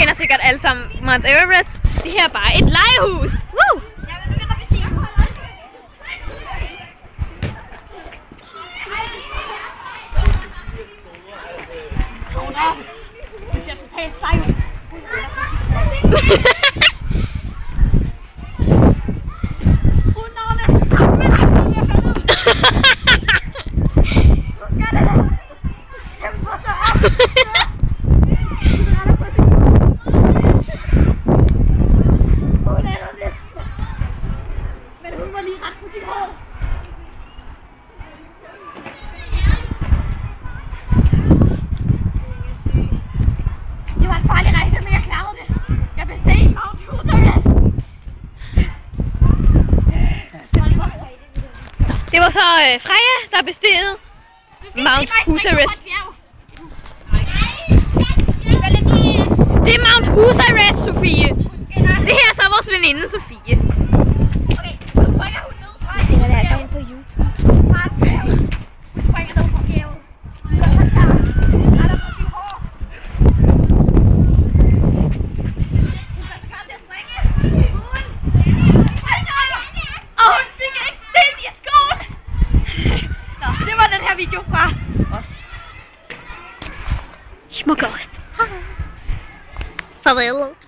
kender sikkert alle sammen Mount Everest. Det her er bare et legehus. Woo! Det er totalt sejt. Det var så Freja, der bestilte Mount Husarest. Det er Mount Husarest, Sofie. Det her er så vores veninde, Sofie. Vi sender det altså ind på YouTube. Video fra os. Smukt. Farvel.